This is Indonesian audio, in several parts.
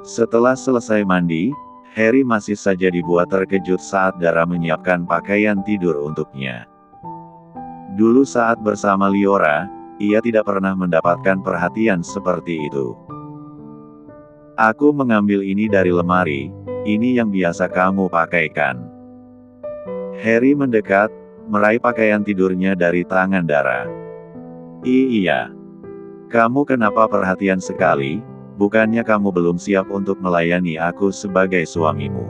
Setelah selesai mandi, Harry masih saja dibuat terkejut saat Dara menyiapkan pakaian tidur untuknya. Dulu saat bersama Liora, ia tidak pernah mendapatkan perhatian seperti itu. Aku mengambil ini dari lemari, ini yang biasa kamu pakaikan. Harry mendekat, meraih pakaian tidurnya dari tangan Dara. Iya. Kamu kenapa perhatian sekali, bukannya kamu belum siap untuk melayani aku sebagai suamimu?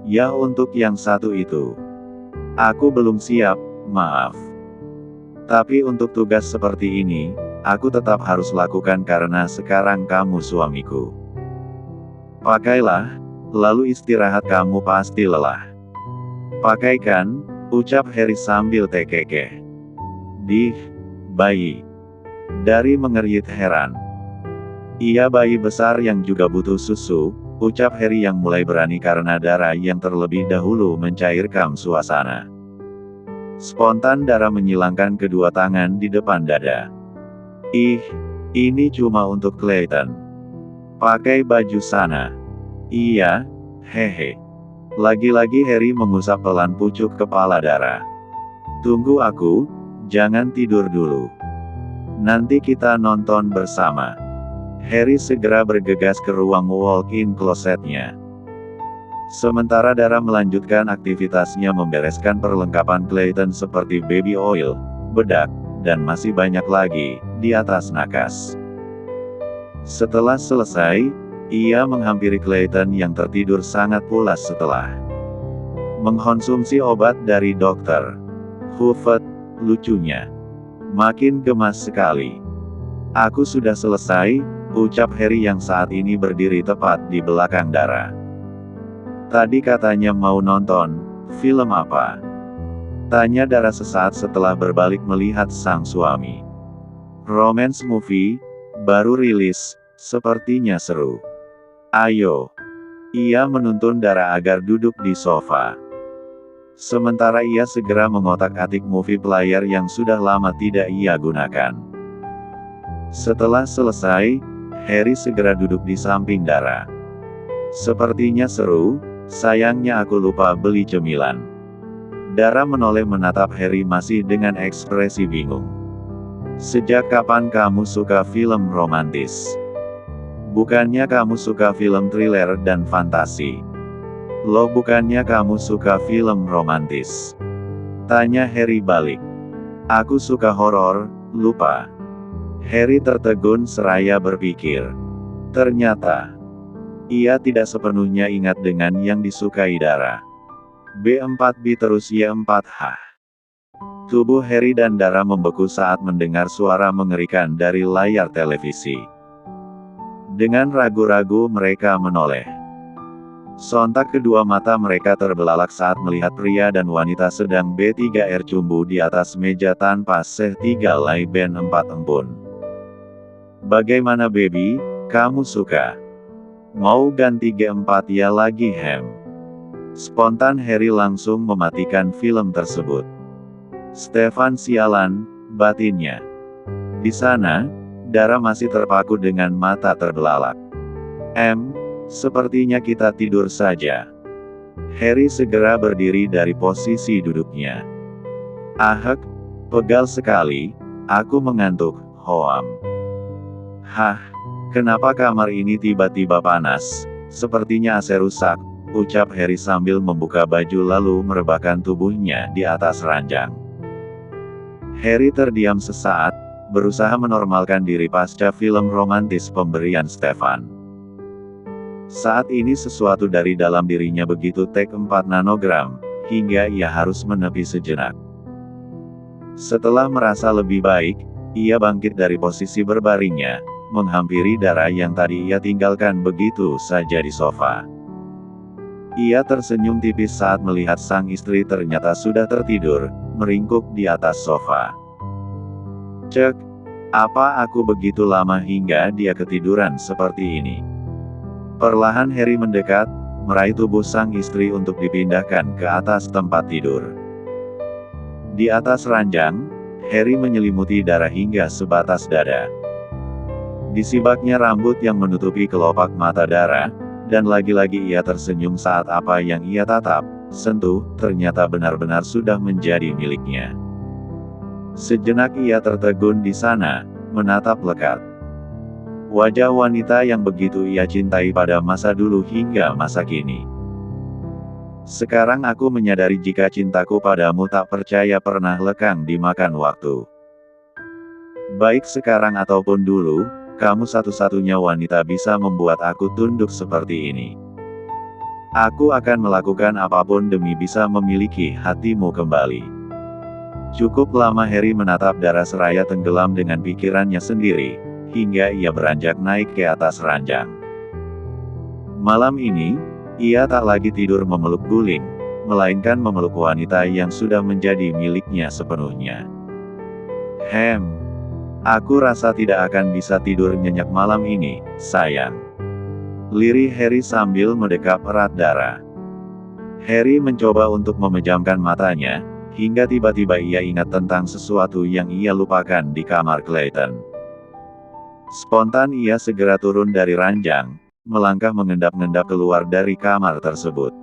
Ya untuk yang satu itu. Aku belum siap, maaf. Tapi untuk tugas seperti ini, aku tetap harus lakukan karena sekarang kamu suamiku. Pakailah, lalu istirahat, kamu pasti lelah. Pakaikan, ucap Harry sambil tekekeh. Bayi. Dari mengerit heran. Iya, bayi besar yang juga butuh susu, ucap Harry yang mulai berani karena Dara yang terlebih dahulu mencairkan suasana. Spontan Dara menyilangkan kedua tangan di depan dada. Ini cuma untuk Clayton. Pakai baju sana. Iya, hehe. Lagi-lagi Harry mengusap pelan pucuk kepala Dara. Tunggu aku, jangan tidur dulu. Nanti kita nonton bersama. Harry segera bergegas ke ruang walk-in closetnya. Sementara Dara melanjutkan aktivitasnya membereskan perlengkapan Clayton seperti baby oil, bedak, dan masih banyak lagi, di atas nakas. Setelah selesai, ia menghampiri Clayton yang tertidur sangat pulas setelah mengkonsumsi obat dari dokter Huffet. Lucunya, makin gemas sekali. Aku sudah selesai, ucap Harry yang saat ini berdiri tepat di belakang Dara. Tadi katanya mau nonton film apa? Tanya Dara sesaat setelah berbalik melihat sang suami. Romance movie, baru rilis, sepertinya seru. Ayo. Ia menuntun Dara agar duduk di sofa. Sementara ia segera mengotak-atik movie player yang sudah lama tidak ia gunakan. Setelah selesai, Harry segera duduk di samping Dara. Sepertinya seru, sayangnya aku lupa beli cemilan. Dara menoleh menatap Harry masih dengan ekspresi bingung. Sejak kapan kamu suka film romantis? Bukannya kamu suka film thriller dan fantasi? Loh, bukannya kamu suka film romantis? Tanya Harry balik. Aku suka horor, lupa. Harry tertegun seraya berpikir. Ternyata, ia tidak sepenuhnya ingat dengan yang disukai Dara. B4B terus Y4H. Tubuh Harry dan Dara membeku saat mendengar suara mengerikan dari layar televisi. Dengan ragu-ragu mereka menoleh. Sontak kedua mata mereka terbelalak saat melihat pria dan wanita sedang B3R cumbu di atas meja tanpa sehelai band 4 embun. Bagaimana baby, kamu suka? Mau ganti G4 ya lagi hem? Spontan Harry langsung mematikan film tersebut. Stefan sialan, batinnya. Di sana, Dara masih terpaku dengan mata terbelalak. Sepertinya kita tidur saja. Harry segera berdiri dari posisi duduknya. Ahek, pegal sekali, aku mengantuk, hoam. Hah, kenapa kamar ini tiba-tiba panas? Sepertinya AC rusak, ucap Harry sambil membuka baju lalu merebahkan tubuhnya di atas ranjang. Harry terdiam sesaat, berusaha menormalkan diri pasca film romantis pemberian Stefan. Saat ini sesuatu dari dalam dirinya begitu tek 4 nanogram, hingga ia harus menepi sejenak. Setelah merasa lebih baik, ia bangkit dari posisi berbaringnya, menghampiri Dara yang tadi ia tinggalkan begitu saja di sofa. Ia tersenyum tipis saat melihat sang istri ternyata sudah tertidur, meringkuk di atas sofa. Cek, apa aku begitu lama hingga dia ketiduran seperti ini? Perlahan Harry mendekat, meraih tubuh sang istri untuk dipindahkan ke atas tempat tidur. Di atas ranjang, Harry menyelimuti Dara hingga sebatas dada. Disibaknya rambut yang menutupi kelopak mata Dara, dan lagi-lagi ia tersenyum saat apa yang ia tatap, sentuh, ternyata benar-benar sudah menjadi miliknya. Sejenak ia tertegun di sana, menatap lekat. Wajah wanita yang begitu ia cintai pada masa dulu hingga masa kini. Sekarang aku menyadari jika cintaku padamu tak percaya pernah lekang dimakan waktu. Baik sekarang ataupun dulu, kamu satu-satunya wanita bisa membuat aku tunduk seperti ini. Aku akan melakukan apapun demi bisa memiliki hatimu kembali. Cukup lama Harry menatap Dara seraya tenggelam dengan pikirannya sendiri, hingga ia beranjak naik ke atas ranjang. Malam ini, ia tak lagi tidur memeluk guling, melainkan memeluk wanita yang sudah menjadi miliknya sepenuhnya. Aku rasa tidak akan bisa tidur nyenyak malam ini, sayang. Lirih Harry sambil mendekap erat Dara. Harry mencoba untuk memejamkan matanya, hingga tiba-tiba ia ingat tentang sesuatu yang ia lupakan di kamar Clayton. Spontan ia segera turun dari ranjang, melangkah mengendap-endap keluar dari kamar tersebut.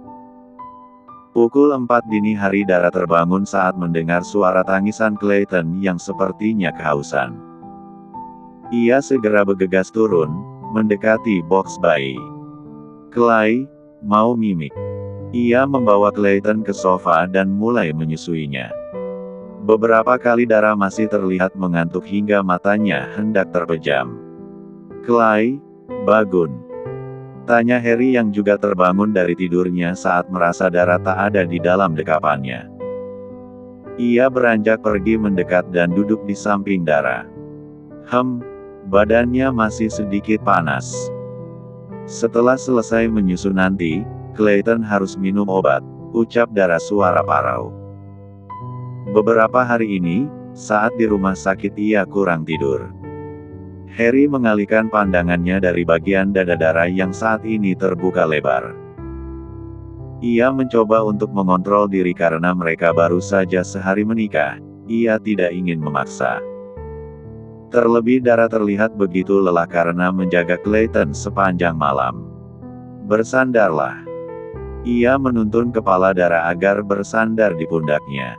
Pukul 4 dini hari Dara terbangun saat mendengar suara tangisan Clayton yang sepertinya kehausan. Ia segera bergegas turun, mendekati box bayi. Clay, mau mimik. Ia membawa Clayton ke sofa dan mulai menyusuinya. Beberapa kali Dara masih terlihat mengantuk hingga matanya hendak terpejam. Clay, bangun. Tanya Harry yang juga terbangun dari tidurnya saat merasa Dara tak ada di dalam dekapannya. Ia beranjak pergi mendekat dan duduk di samping Dara. Badannya masih sedikit panas. Setelah selesai menyusu nanti, Clayton harus minum obat, ucap Dara suara parau. Beberapa hari ini, saat di rumah sakit ia kurang tidur. Harry mengalihkan pandangannya dari bagian dada Dara yang saat ini terbuka lebar. Ia mencoba untuk mengontrol diri karena mereka baru saja sehari menikah, ia tidak ingin memaksa. Terlebih Dara terlihat begitu lelah karena menjaga Clayton sepanjang malam. Bersandarlah. Ia menuntun kepala Dara agar bersandar di pundaknya.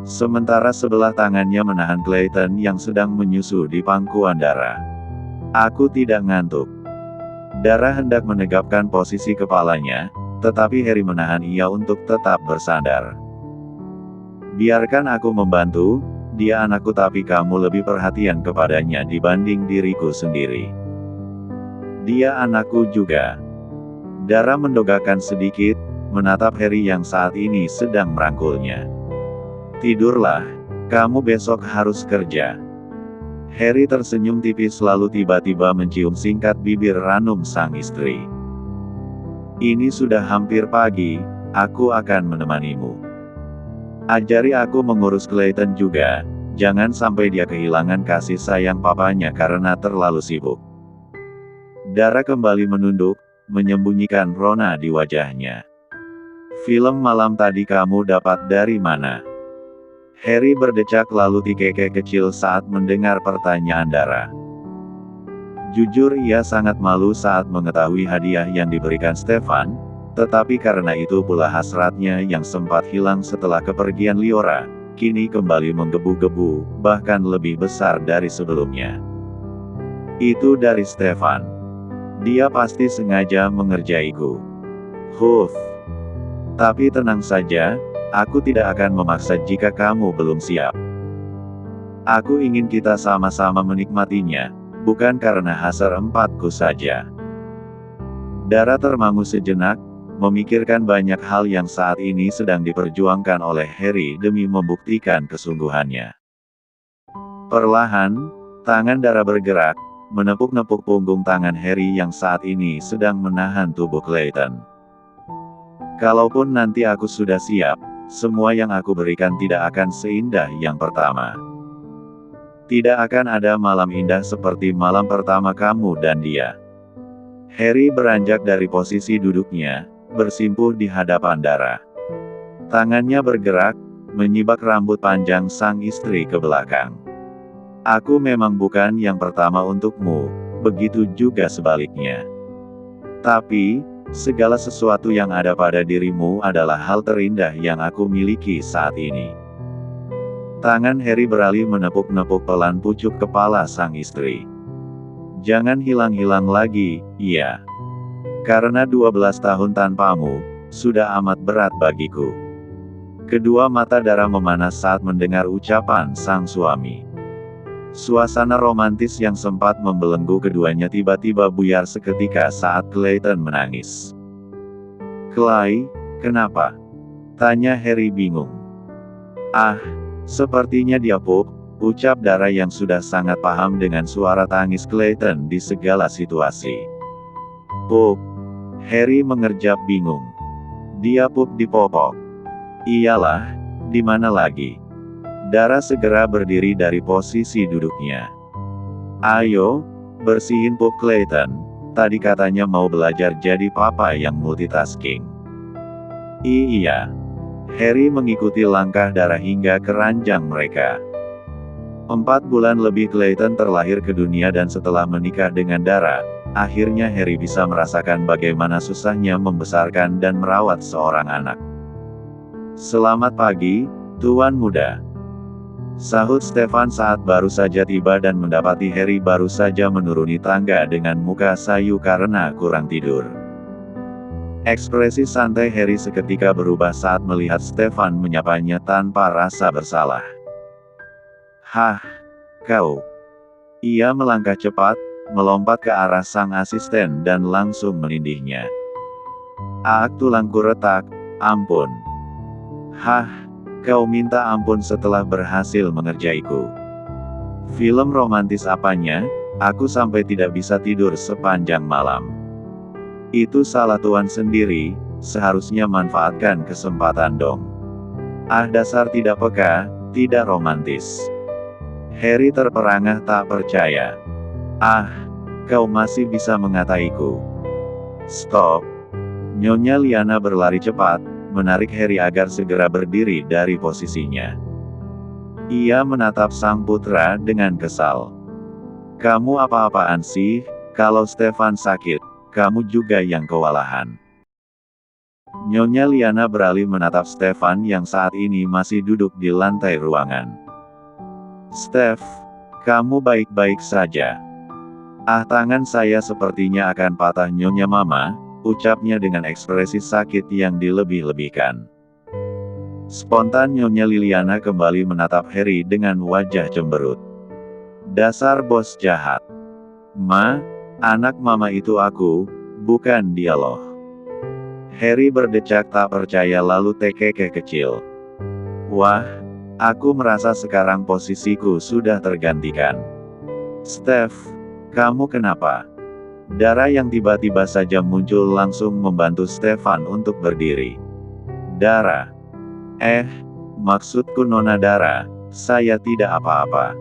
Sementara sebelah tangannya menahan Clayton yang sedang menyusu di pangkuan Dara. Aku tidak ngantuk. Dara hendak menegapkan posisi kepalanya, tetapi Harry menahan ia untuk tetap bersandar. Biarkan aku membantu. Dia anakku tapi kamu lebih perhatian kepadanya dibanding diriku sendiri. Dia anakku juga. Dara mendongakkan sedikit, menatap Harry yang saat ini sedang merangkulnya. Tidurlah, kamu besok harus kerja. Harry tersenyum tipis lalu tiba-tiba mencium singkat bibir ranum sang istri. Ini sudah hampir pagi, aku akan menemanimu. Ajari aku mengurus Clayton juga, jangan sampai dia kehilangan kasih sayang papanya karena terlalu sibuk. Dara kembali menunduk, menyembunyikan rona di wajahnya. Film malam tadi kamu dapat dari mana? Harry berdecak lalu tikeke kecil saat mendengar pertanyaan Dara. Jujur ia sangat malu saat mengetahui hadiah yang diberikan Stefan, tetapi karena itu pula hasratnya yang sempat hilang setelah kepergian Liora, kini kembali menggebu-gebu, bahkan lebih besar dari sebelumnya. Itu dari Stefan. Dia pasti sengaja mengerjaiku. Tapi tenang saja, aku tidak akan memaksa jika kamu belum siap. Aku ingin kita sama-sama menikmatinya, bukan karena hasrat empatku saja. Dara termangu sejenak, memikirkan banyak hal yang saat ini sedang diperjuangkan oleh Harry demi membuktikan kesungguhannya. Perlahan, tangan Dara bergerak, menepuk-nepuk punggung tangan Harry yang saat ini sedang menahan tubuh Clayton. Kalaupun nanti aku sudah siap, semua yang aku berikan tidak akan seindah yang pertama. Tidak akan ada malam indah seperti malam pertama kamu dan dia. Harry beranjak dari posisi duduknya, bersimpuh di hadapan Dara. Tangannya bergerak, menyibak rambut panjang sang istri ke belakang. Aku memang bukan yang pertama untukmu, begitu juga sebaliknya. Tapi, segala sesuatu yang ada pada dirimu adalah hal terindah yang aku miliki saat ini. Tangan Harry beralih menepuk-nepuk pelan pucuk kepala sang istri. Jangan hilang-hilang lagi, iya. Karena 12 tahun tanpamu, sudah amat berat bagiku. Kedua mata Dara memanas saat mendengar ucapan sang suami. Suasana romantis yang sempat membelenggu keduanya tiba-tiba buyar seketika saat Clayton menangis. "Clay, kenapa?" tanya Harry bingung. "Ah, sepertinya dia Pup," ucap Dara yang sudah sangat paham dengan suara tangis Clayton di segala situasi. "Pup?" Harry mengerjap bingung. "Dia Pup di popok." "Iyalah, di mana lagi?" Dara segera berdiri dari posisi duduknya. "Ayo, bersihin Pup Clayton, tadi katanya mau belajar jadi papa yang multitasking." "Iya." Harry mengikuti langkah Dara hingga ke ranjang mereka. 4 bulan lebih Clayton terlahir ke dunia dan setelah menikah dengan Dara, akhirnya Harry bisa merasakan bagaimana susahnya membesarkan dan merawat seorang anak. "Selamat pagi, Tuan Muda," sahut Stefan saat baru saja tiba dan mendapati Harry baru saja menuruni tangga dengan muka sayu karena kurang tidur. Ekspresi santai Harry seketika berubah saat melihat Stefan menyapanya tanpa rasa bersalah. "Hah, kau?" Ia melangkah cepat, melompat ke arah sang asisten dan langsung menindihnya. "Aak tulangku retak, ampun." "Hah, kau minta ampun setelah berhasil mengerjaiku. Film romantis apanya, aku sampai tidak bisa tidur sepanjang malam." "Itu salah Tuan sendiri, seharusnya manfaatkan kesempatan dong." "Ah, dasar tidak peka, tidak romantis." Harry terperangah tak percaya. "Ah, kau masih bisa mengataiku." "Stop." Nyonya Liana berlari cepat, menarik Harry agar segera berdiri dari posisinya. Ia menatap sang putra dengan kesal. "Kamu apa-apaan sih? Kalau Stefan sakit, kamu juga yang kewalahan." Nyonya Liana beralih menatap Stefan yang saat ini masih duduk di lantai ruangan. "Steph, kamu baik-baik saja?" "Ah, tangan saya sepertinya akan patah Nyonya Mama," ucapnya dengan ekspresi sakit yang dilebih-lebihkan. Spontan Nyonya Liliana kembali menatap Harry dengan wajah cemberut. "Dasar bos jahat. Ma, anak Mama itu aku, bukan dia loh." Harry berdecak tak percaya lalu tekekeh kecil. "Wah, aku merasa sekarang posisiku sudah tergantikan." "Steph, kamu kenapa?" Dara yang tiba-tiba saja muncul langsung membantu Stefan untuk berdiri. "Dara." Maksudku Nona Dara, saya tidak apa-apa.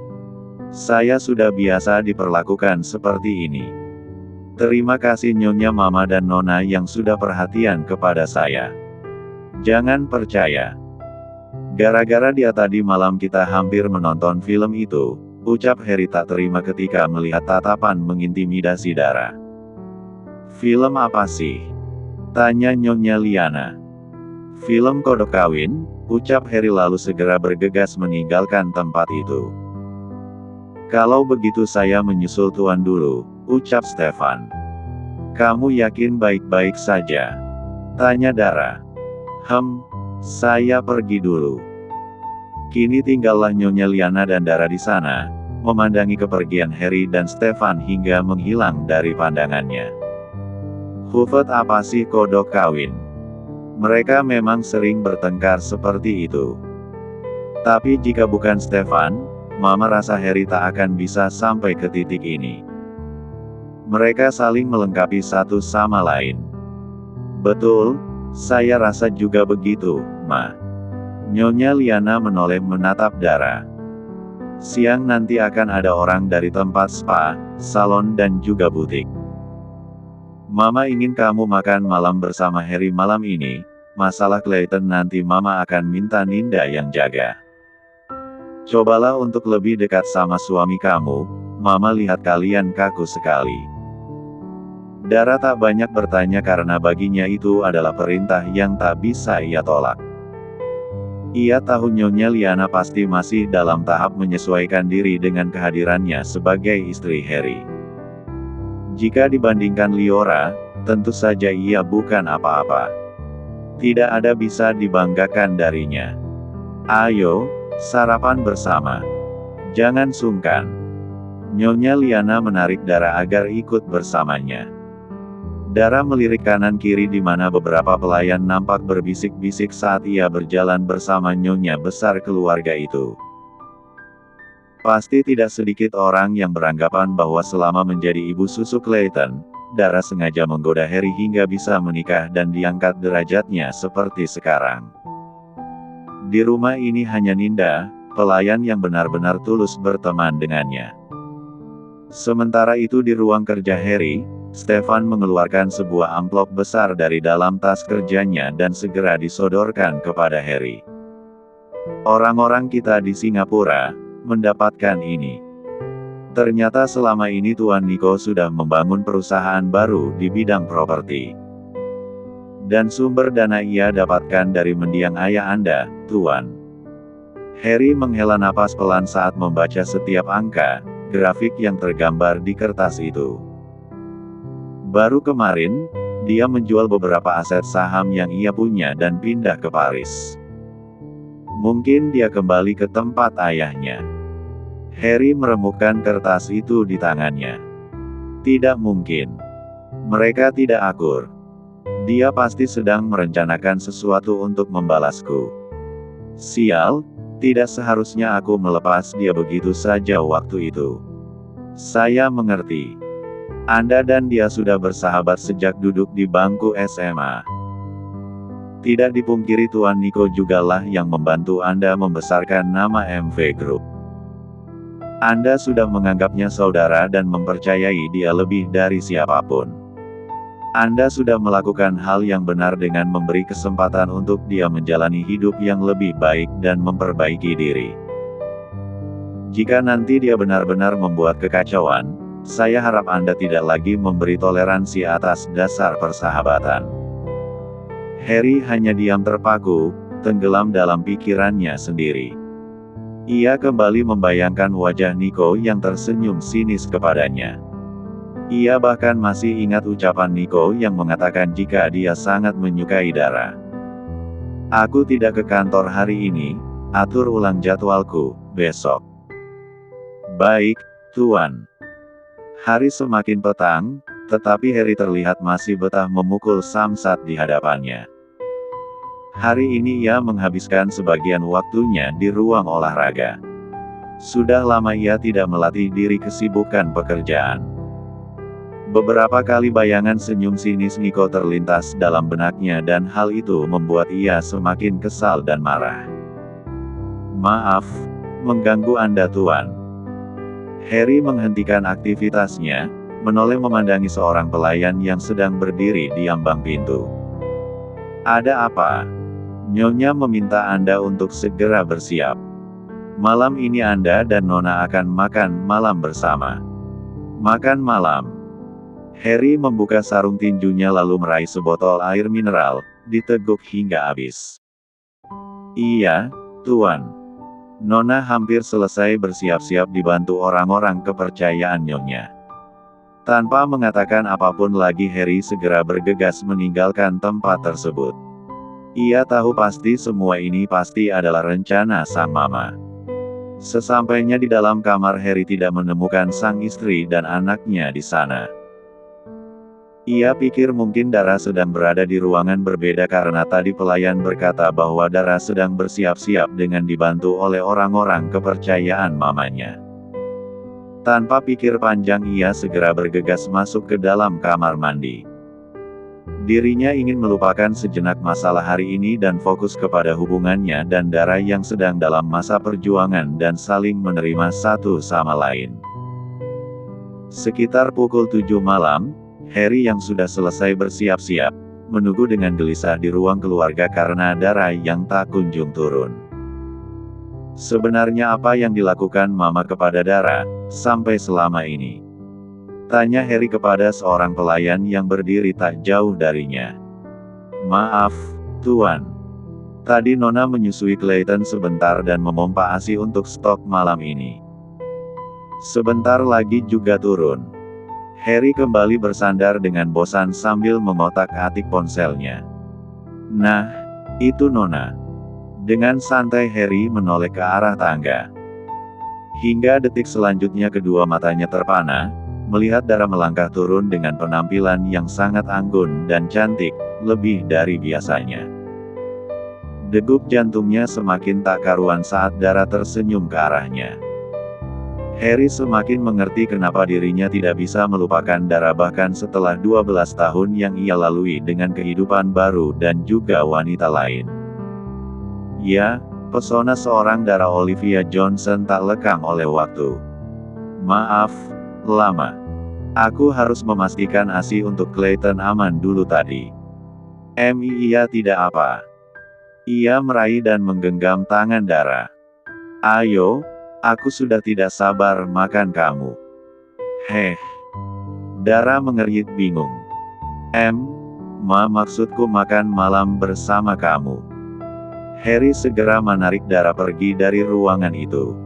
Saya sudah biasa diperlakukan seperti ini. Terima kasih Nyonya Mama dan Nona yang sudah perhatian kepada saya. Jangan percaya. Gara-gara dia tadi malam kita hampir menonton film itu, ucap Harry tak terima ketika melihat tatapan mengintimidasi Dara. "Film apa sih?" tanya Nyonya Liana. "Film Kodok Kawin," ucap Harry lalu segera bergegas meninggalkan tempat itu. "Kalau begitu saya menyusul Tuan dulu," ucap Stefan. "Kamu yakin baik-baik saja?" tanya Dara. Saya pergi dulu." Kini tinggallah Nyonya Liana dan Dara di sana, memandangi kepergian Harry dan Stefan hingga menghilang dari pandangannya. Hufet apa sih kodok kawin? Mereka memang sering bertengkar seperti itu. Tapi jika bukan Stefan, Mama rasa Harry tak akan bisa sampai ke titik ini. Mereka saling melengkapi satu sama lain. "Betul, saya rasa juga begitu, Ma." Nyonya Liana menoleh menatap Dara. "Siang nanti akan ada orang dari tempat spa, salon dan juga butik. Mama ingin kamu makan malam bersama Harry malam ini. Masalah Clayton nanti Mama akan minta Ninda yang jaga. Cobalah untuk lebih dekat sama suami kamu, Mama lihat kalian kaku sekali." Dara tak banyak bertanya karena baginya itu adalah perintah yang tak bisa ia tolak. Ia tahu Nyonya Liana pasti masih dalam tahap menyesuaikan diri dengan kehadirannya sebagai istri Harry. Jika dibandingkan Liora, tentu saja ia bukan apa-apa. Tidak ada bisa dibanggakan darinya. "Ayo, sarapan bersama. Jangan sungkan." Nyonya Liana menarik Dara agar ikut bersamanya. Dara melirik kanan kiri di mana beberapa pelayan nampak berbisik-bisik saat ia berjalan bersama nyonya besar keluarga itu. Pasti tidak sedikit orang yang beranggapan bahwa selama menjadi ibu susu Clayton, Dara sengaja menggoda Harry hingga bisa menikah dan diangkat derajatnya seperti sekarang. Di rumah ini hanya Ninda, pelayan yang benar-benar tulus berteman dengannya. Sementara itu di ruang kerja Harry, Stefan mengeluarkan sebuah amplop besar dari dalam tas kerjanya dan segera disodorkan kepada Harry. "Orang-orang kita di Singapura mendapatkan ini. Ternyata selama ini Tuan Niko sudah membangun perusahaan baru di bidang properti. Dan sumber dana ia dapatkan dari mendiang ayah Anda, Tuan." Harry menghela napas pelan saat membaca setiap angka, grafik yang tergambar di kertas itu. Baru kemarin, dia menjual beberapa aset saham yang ia punya dan pindah ke Paris. Mungkin dia kembali ke tempat ayahnya. Harry meremukkan kertas itu di tangannya. Tidak mungkin. Mereka tidak akur. Dia pasti sedang merencanakan sesuatu untuk membalasku. Sial, tidak seharusnya aku melepas dia begitu saja waktu itu. Saya mengerti. Anda dan dia sudah bersahabat sejak duduk di bangku SMA. Tidak dipungkiri Tuan Niko jugalah yang membantu Anda membesarkan nama MV Group. Anda sudah menganggapnya saudara dan mempercayai dia lebih dari siapapun. Anda sudah melakukan hal yang benar dengan memberi kesempatan untuk dia menjalani hidup yang lebih baik dan memperbaiki diri. Jika nanti dia benar-benar membuat kekacauan, saya harap Anda tidak lagi memberi toleransi atas dasar persahabatan. Harry hanya diam terpaku, tenggelam dalam pikirannya sendiri. Ia kembali membayangkan wajah Niko yang tersenyum sinis kepadanya. Ia bahkan masih ingat ucapan Niko yang mengatakan jika dia sangat menyukai Dara. "Aku tidak ke kantor hari ini, atur ulang jadwalku besok." "Baik, Tuan." Hari semakin petang, tetapi Harry terlihat masih betah memukul samsat di hadapannya. Hari ini ia menghabiskan sebagian waktunya di ruang olahraga. Sudah lama ia tidak melatih diri kesibukan pekerjaan. Beberapa kali bayangan senyum sinis Niko terlintas dalam benaknya dan hal itu membuat ia semakin kesal dan marah. "Maaf, mengganggu Anda Tuan." Harry menghentikan aktivitasnya, menoleh memandangi seorang pelayan yang sedang berdiri di ambang pintu. "Ada apa? Nyonya meminta Anda untuk segera bersiap. Malam ini Anda dan Nona akan makan malam bersama." "Makan malam?" Harry membuka sarung tinjunya lalu meraih sebotol air mineral, diteguk hingga habis. "Iya, Tuan. Nona hampir selesai bersiap-siap dibantu orang-orang kepercayaan Nyonya." Tanpa mengatakan apapun lagi Harry segera bergegas meninggalkan tempat tersebut. Ia tahu pasti semua ini pasti adalah rencana sang mama. Sesampainya di dalam kamar Harry tidak menemukan sang istri dan anaknya di sana. Ia pikir mungkin Dara sedang berada di ruangan berbeda karena tadi pelayan berkata bahwa Dara sedang bersiap-siap dengan dibantu oleh orang-orang kepercayaan mamanya. Tanpa pikir panjang ia segera bergegas masuk ke dalam kamar mandi. Dirinya ingin melupakan sejenak masalah hari ini dan fokus kepada hubungannya dan Dara yang sedang dalam masa perjuangan dan saling menerima satu sama lain. Sekitar pukul 7 malam, Harry yang sudah selesai bersiap-siap, menunggu dengan gelisah di ruang keluarga karena Dara yang tak kunjung turun. Sebenarnya apa yang dilakukan Mama kepada Dara, sampai selama ini? Tanya Harry kepada seorang pelayan yang berdiri tak jauh darinya. Maaf, Tuan. Tadi Nona menyusui Clayton sebentar dan memompa ASI untuk stok malam ini. Sebentar lagi juga turun. Harry kembali bersandar dengan bosan sambil mengotak-atik ponselnya. Nah, itu Nona. Dengan santai Harry menoleh ke arah tangga. Hingga detik selanjutnya kedua matanya terpana, melihat Dara melangkah turun dengan penampilan yang sangat anggun dan cantik, lebih dari biasanya. Degup jantungnya semakin tak karuan saat Dara tersenyum ke arahnya. Harry semakin mengerti kenapa dirinya tidak bisa melupakan Dara bahkan setelah 12 tahun yang ia lalui dengan kehidupan baru dan juga wanita lain. Ya, pesona seorang Dara Olivia Johnson tak lekang oleh waktu. Maaf, lama. Aku harus memastikan ASI untuk Clayton aman dulu tadi. Iya tidak apa. Ia meraih dan menggenggam tangan Dara. Ayo, aku sudah tidak sabar makan kamu. Heh. Dara mengernyit bingung. Maksudku makan malam bersama kamu. Harry segera menarik Dara pergi dari ruangan itu.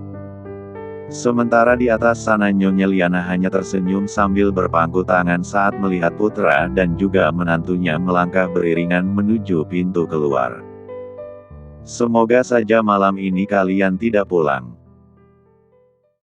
Sementara di atas sana Nyonya Liana hanya tersenyum sambil berpangku tangan saat melihat putra dan juga menantunya melangkah beriringan menuju pintu keluar. Semoga saja malam ini kalian tidak pulang.